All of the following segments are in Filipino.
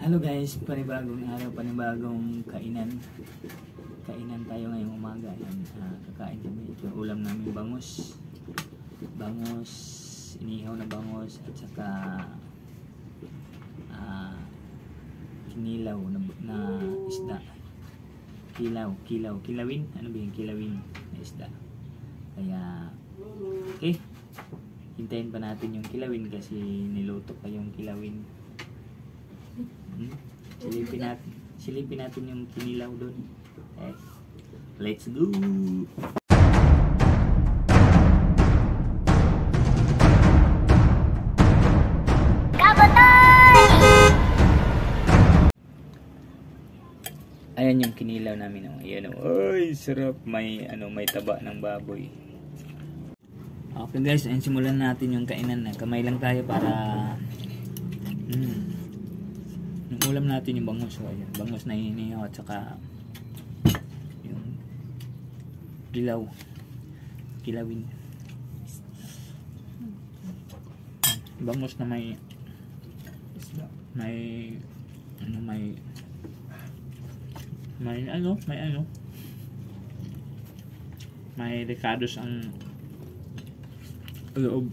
Hello guys, panibagong araw, panibagong kainan. Kainan tayo ngayong umaga. Yan, kakain kami. Ito ulam namin bangus. Bangus, inihaw na bangus at saka kinilaw na isda. Kilawin. Ano ba yung kilawin na isda? Kaya, okay. Hintayin pa natin yung kilawin kasi niluto pa yung kilawin. Silipin natin yung kinilaw doon. Let's go! Ayan yung kinilaw namin. Ayan, ay sarap. May taba ng baboy. Okay guys, ayan, simulan natin yung kainan na. Kamay lang tayo para yung ulam natin yung bangus. So, ayan, bangus na inihaw at saka yung kilawin. Bangus na may ricados ang loob.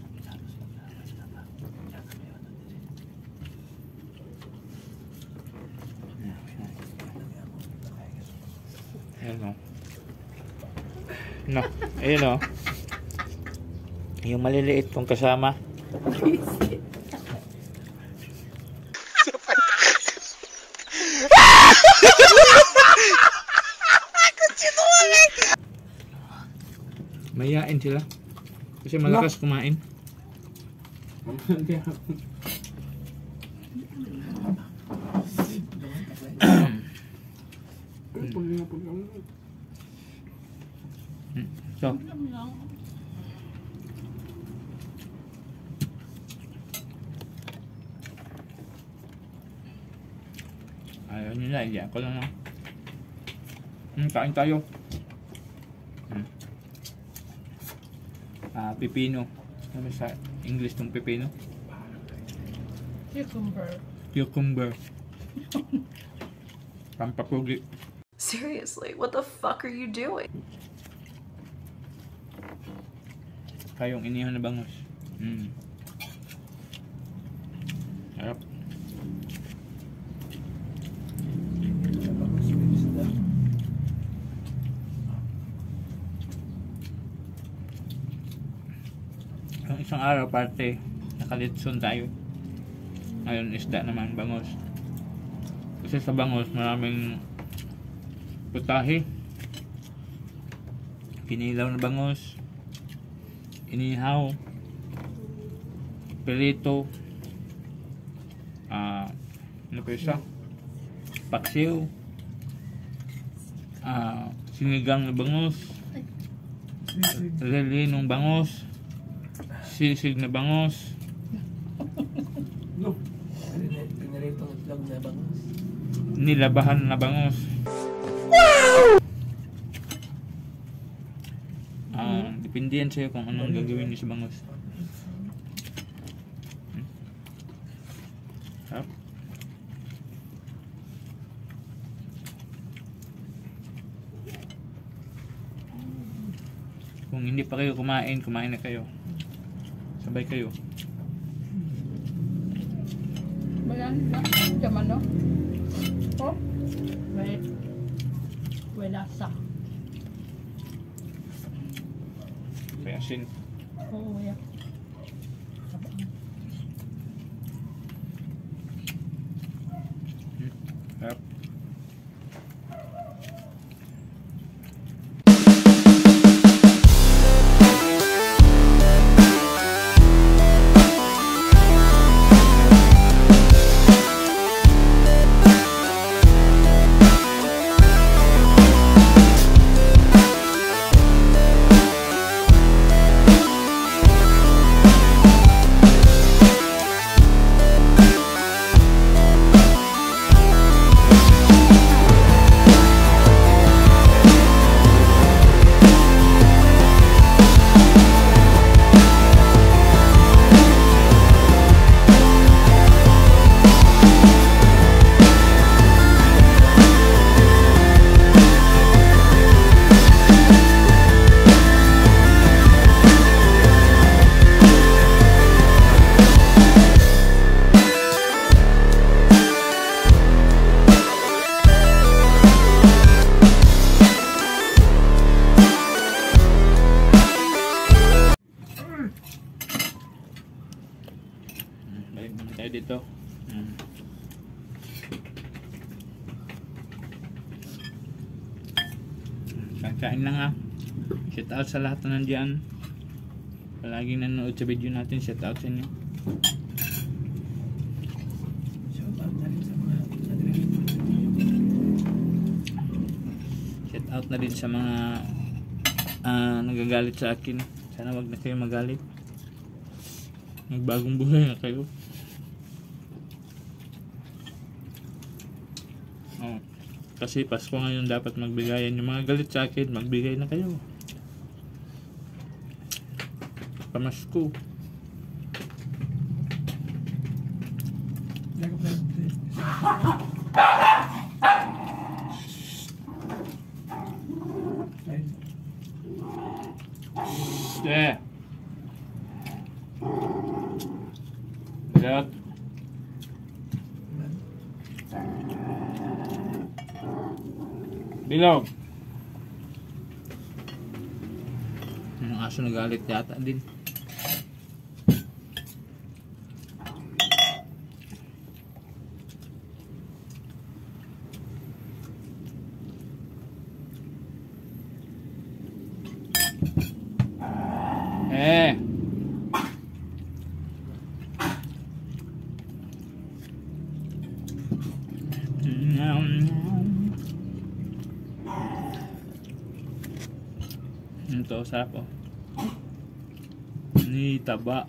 Ayan o. Yung maliliit kong kasama. Mayain sila. Kasi malakas kumain. So, ayaw nila, hindi ako lang na. Kain tayo. Pipino. Ano sa English ng pipino? Cucumber. Pampapugi. Seriously, what the fuck are you doing? Kayong inihaw na bangus. Harap. Ang isang araw parte nakalitson tayo. Ngayon isda naman, bangus. Kasi sa bangus maraming putahe. Kinilaw na bangus, inihaw, pelito, ano pa isa? Paksiw, sinigang na bangus, lilinong bangus, sisig na bangus, nilabahan na bangus. Depende yan sa'yo kung anong gagawin niyo sa bangus. Kung hindi pa kayo kumain na kayo. Sabay kayo. Bayan ba? Diyaman no? Oh? Wait. Wala sa. Kaya asin. Oo, yeah. Sarap. tayo dito. Kakain lang ha. Shout out sa lahat na nandiyan. Palaging nanonood sa video natin. Shout out sa inyo. Shout out na rin sa mga nagagalit sa akin. Sana wag na kayo magalit. Magbagong buhay na kayo. Oh, kasi Pasko ngayon dapat magbigayan. Yung mga galit sa akin, magbigay na kayo. Pamasko. Yeah. Lihat. Bilog. Yung aso nagalit yata din. Ito sapo. Ni taba.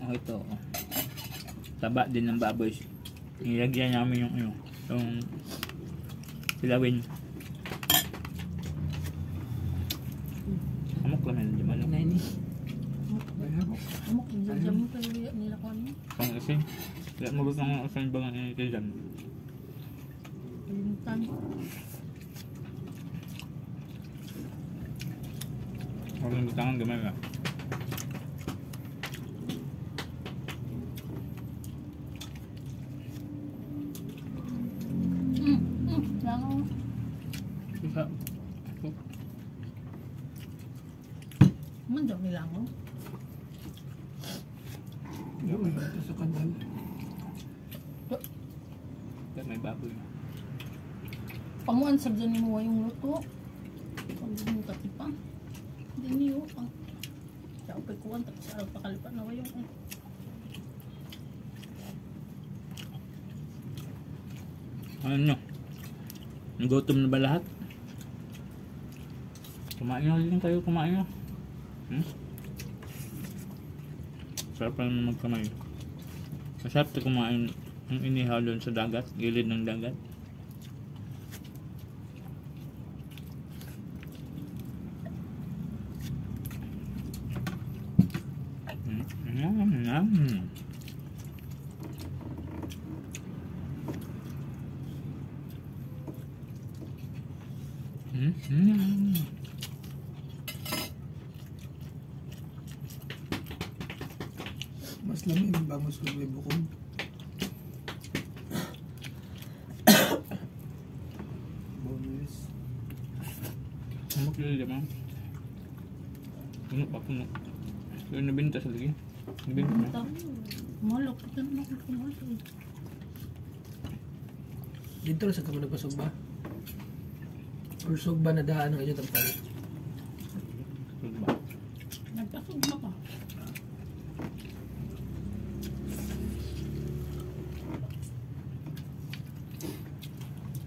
Oh, ito. Taba din ng baboy. Nilagyan namin yung silawin. Amok lang yan. Diyan ano? Amok. Amok. Diyan mo kayo nila ko ano? Pang asin. Kaya mabot ng asin ba nga kayo dyan? Kalimutan. Huwag yung butangan gamay ba? Langaw. Isa. Mandam nilangaw. Sa kanal. Kaya may baboy. Panguan sa dyan mo yung luto. Pag mo katipang. Hindi niyo pang. Siya upay kuwan. Tapos araw pakalipan na yung Ano nyo? Nagutom na ba lahat? Kumain na rin kayo, kumain na. Sarap pa naman magkamay. Masarap na kumain ang inihaw doon sa dagat, gilid ng dagat. Mas lamig ang bangus ko may bukong. Bonus. Amok yun naman. Puno pa, puno. Yun nabinta sa lagi. Nabinta na. Malok. Ito naman ako kumain. Dito lang sa kamo nagpasugba. Or sugba na daan ang inyo tampalit. Diba? Nagpasugma ka.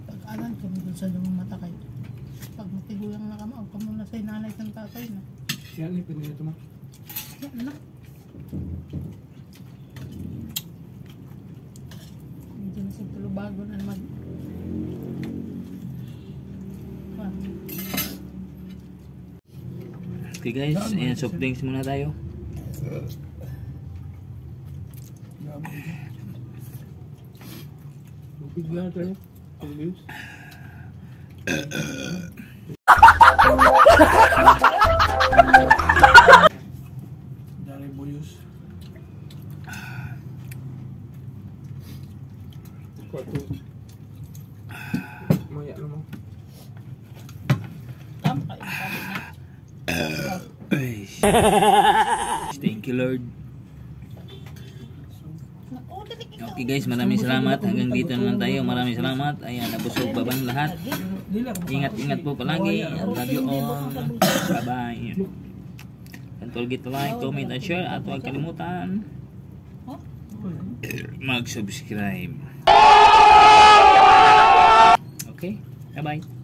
Pag-alan ko doon sa lumang mata kayo. Pag matiguyang na kama, huwag ka muna sa nanay ng tatay na. Siya ni pinili ito ma. Yan na. Hindi na sa tulubago na naman. Okay guys, ayan, soft drinks muna tayo. Bigla tayo. Ay. Thank you, Lord. Oh, dali ikaw. Okay guys, maraming salamat. Hanggang dito na lang tayo. Maraming salamat. Ayan, nabusog pa bang lahat? Ingat-ingat po palagi. I love you all. Bye-bye. Don't forget to like, comment, and share. At huwag kalimutan mag-subscribe. Okay? Bye-bye.